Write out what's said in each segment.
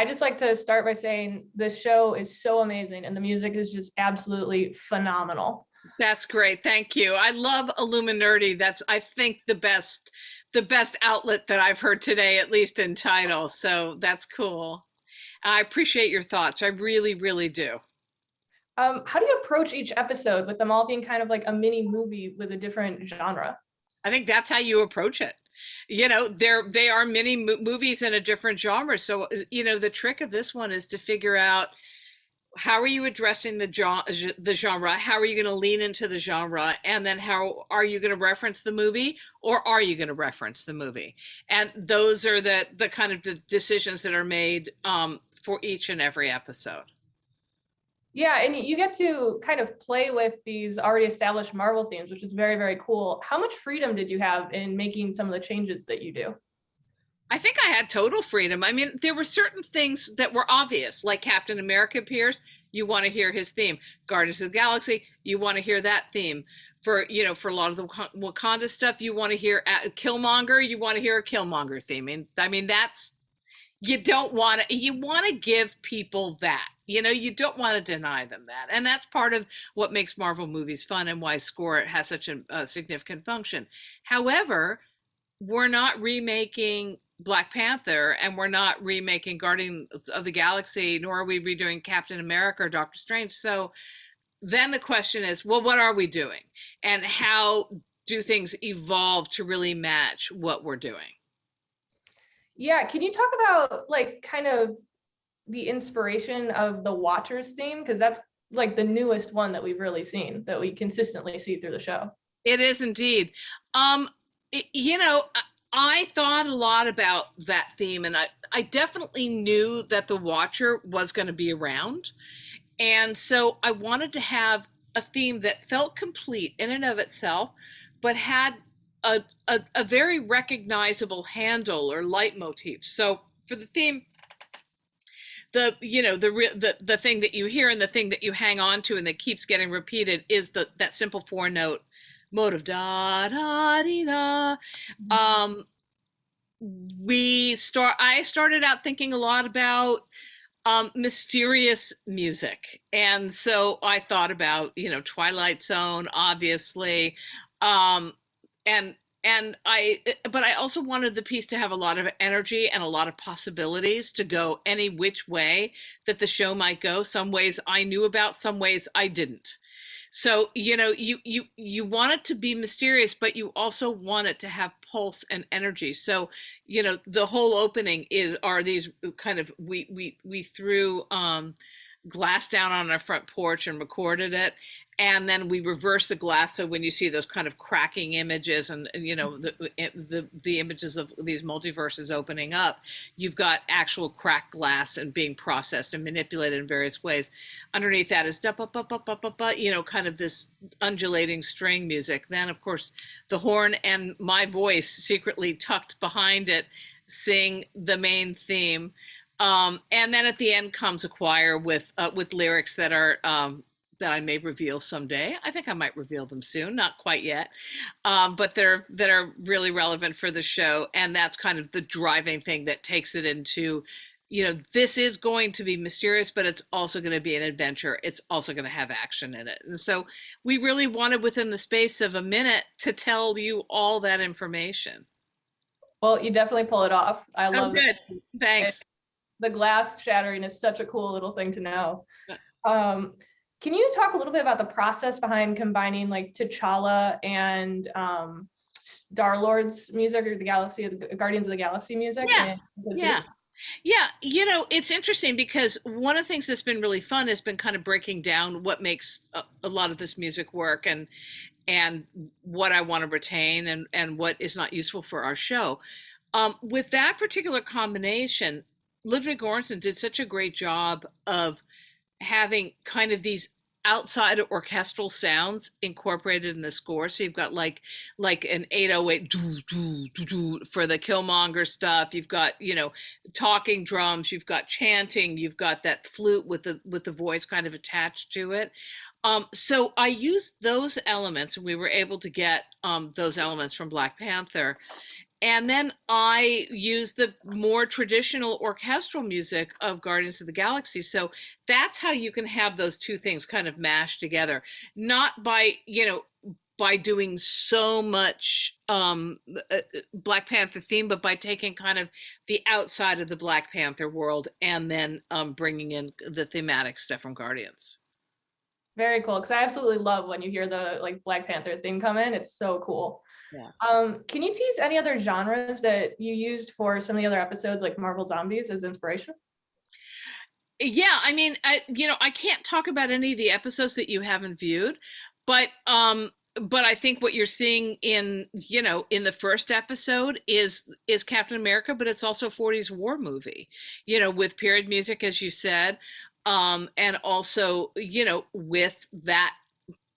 I just like to start by saying this show is so amazing and the music is just absolutely phenomenal. That's great. Thank you. I love Illuminerdi. That's, I think, the best outlet that I've heard today, at least in title. So that's cool. I appreciate your thoughts. I really, really do. How do you approach each episode with them all being kind of like a mini movie with a different genre? I think that's how you approach it. You know, they are mini movies in a different genre. So, you know, the trick of this one is to figure out how are you addressing the genre? How are you going to lean into the genre? And then how are you going to reference the movie, or are you going to reference the movie? And those are the kind of the decisions that are made for each and every episode. Yeah, and you get to kind of play with these already established Marvel themes, which is very, very cool. How much freedom did you have in making some of the changes that you do? I think I had total freedom. I mean, there were certain things that were obvious, like Captain America appears, you want to hear his theme. Guardians of the Galaxy, you want to hear that theme. For, you know, for a lot of the Wakanda stuff, you want to hear Killmonger, you want to hear a Killmonger theme. And I mean, that's, you want to give people that. You know, you don't want to deny them that. And that's part of what makes Marvel movies fun and why score has such a significant function. However, we're not remaking Black Panther, and we're not remaking Guardians of the Galaxy, nor are we redoing Captain America or Doctor Strange. So then the question is, well, what are we doing? And how do things evolve to really match what we're doing? Yeah, can you talk about like kind of the inspiration of the Watchers theme? Because that's like the newest one that we've really seen, that we consistently see through the show. It is indeed. You know, I thought a lot about that theme, and I definitely knew that the Watcher was going to be around. And so I wanted to have a theme that felt complete in and of itself, but had a very recognizable handle or leitmotif. So for the theme, the thing that you hear and the thing that you hang on to and that keeps getting repeated is that simple 4-note motive, da da dee da. I started out thinking a lot about mysterious music, and so I thought about, you know, Twilight Zone, obviously, and but I also wanted the piece to have a lot of energy and a lot of possibilities to go any which way that the show might go. Some ways I knew about, some ways I didn't. So, you know, you want it to be mysterious, but you also want it to have pulse and energy. So, you know, the whole opening are these kind of, we threw glass down on our front porch and recorded it, and then we reverse the glass, so when you see those kind of cracking images and you know the images of these multiverses opening up, you've got actual cracked glass and being processed and manipulated in various ways. Underneath that is you know, kind of this undulating string music. Then of course the horn and my voice secretly tucked behind it sing the main theme. And then at the end comes a choir with lyrics that are that I may reveal someday. I think I might reveal them soon, not quite yet, but that are really relevant for the show. And that's kind of the driving thing that takes it into, you know, this is going to be mysterious, but it's also going to be an adventure. It's also going to have action in it. And so we really wanted, within the space of a minute, to tell you all that information. Well, you definitely pull it off. I love it. Thanks. The glass shattering is such a cool little thing to know. Can you talk a little bit about the process behind combining like T'Challa and Star-Lord's music, or the Guardians of the Galaxy music? Yeah. You know, it's interesting because one of the things that's been really fun has been kind of breaking down what makes a lot of this music work, and what I want to retain and what is not useful for our show. With that particular combination, Ludwig Göransson did such a great job of having kind of these outside orchestral sounds incorporated in the score. So you've got like an 808 doo, doo, doo, doo, for the Killmonger stuff. You've got, you know, talking drums. You've got chanting. You've got that flute with the voice kind of attached to it. So I used those elements, and we were able to get those elements from Black Panther. And then I used the more traditional orchestral music of Guardians of the Galaxy. So that's how you can have those two things kind of mashed together, not by, by doing so much Black Panther theme, but by taking kind of the outside of the Black Panther world and then bringing in the thematic stuff from Guardians. Very cool, because I absolutely love when you hear the like Black Panther theme come in. It's so cool. Yeah. Can you tease any other genres that you used for some of the other episodes, like Marvel Zombies, as inspiration? Yeah, I mean, I can't talk about any of the episodes that you haven't viewed, but I think what you're seeing in the first episode is Captain America, but it's also a 40s war movie, with period music, as you said, and also with that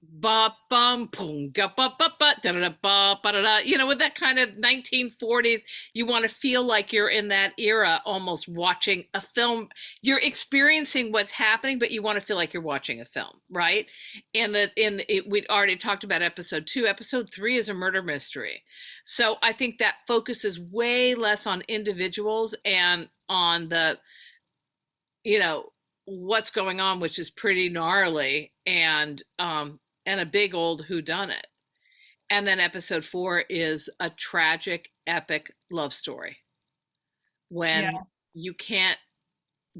ba bum boom ga ba ba ba da da ba ba da da, with that kind of 1940s. You want to feel like you're in that era, almost watching a film. You're experiencing what's happening, but you want to feel like you're watching a film, right? And we'd already talked about episode 2. Episode 3 is a murder mystery, so I think that focuses way less on individuals and on the what's going on, which is pretty gnarly, and a big old whodunit. And then episode 4 is a tragic, epic love story when you can't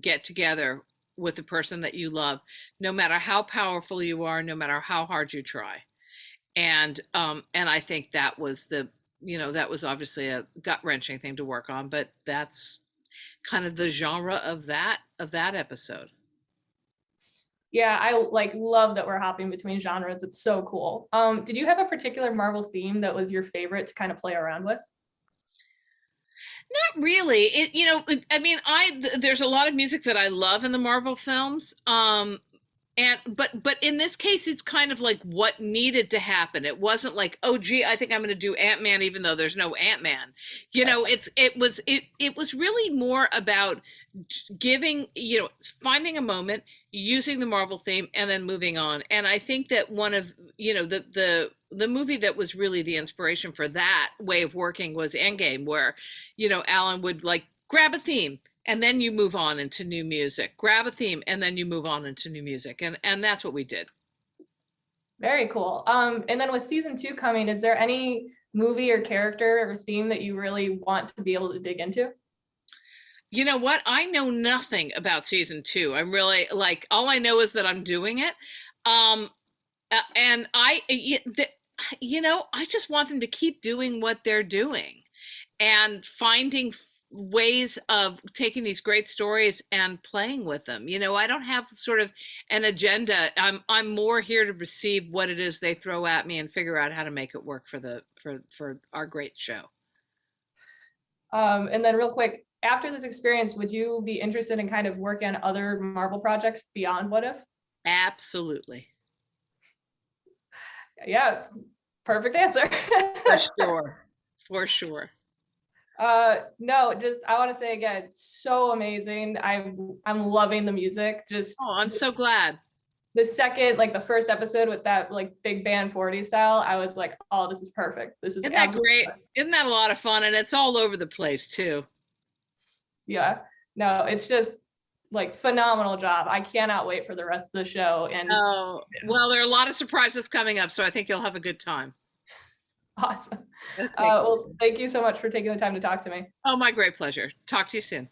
get together with the person that you love, no matter how powerful you are, no matter how hard you try. And I think that was that was obviously a gut-wrenching thing to work on, but that's kind of the genre of that episode. Yeah, I love that we're hopping between genres. It's so cool. Did you have a particular Marvel theme that was your favorite to kind of play around with? Not really. I mean, there's a lot of music that I love in the Marvel films. But in this case, it's kind of like what needed to happen. It wasn't like, oh gee, I think I'm going to do Ant-Man, even though there's no Ant-Man. It was really more about giving, finding a moment, using the Marvel theme, and then moving on. And I think that one of the movie that was really the inspiration for that way of working was Endgame, where Alan would like grab a theme, and then you move on into new music. Grab a theme, and then you move on into new music. And that's what we did. Very cool. And then with season 2 coming, is there any movie or character or theme that you really want to be able to dig into? You know what? I know nothing about season 2. I'm really all I know is that I'm doing it. And I just want them to keep doing what they're doing and finding ways of taking these great stories and playing with them. I don't have sort of an agenda. I'm more here to receive what it is they throw at me and figure out how to make it work for our great show. And then real quick, after this experience, would you be interested in kind of working on other Marvel projects beyond What If? Absolutely. Yeah, perfect answer. For sure. No, just I want to say again, so amazing. I'm loving the music. I'm so glad. The first episode with that big band 40 style, I was like, oh, this is perfect. This is Isn't that great? Isn't that a lot of fun? And it's all over the place too. Yeah, no, it's just phenomenal job. I cannot wait for the rest of the show. And well, there are a lot of surprises coming up, so I think you'll have a good time. Awesome. Okay. Well, thank you so much for taking the time to talk to me. Oh, my great pleasure. Talk to you soon.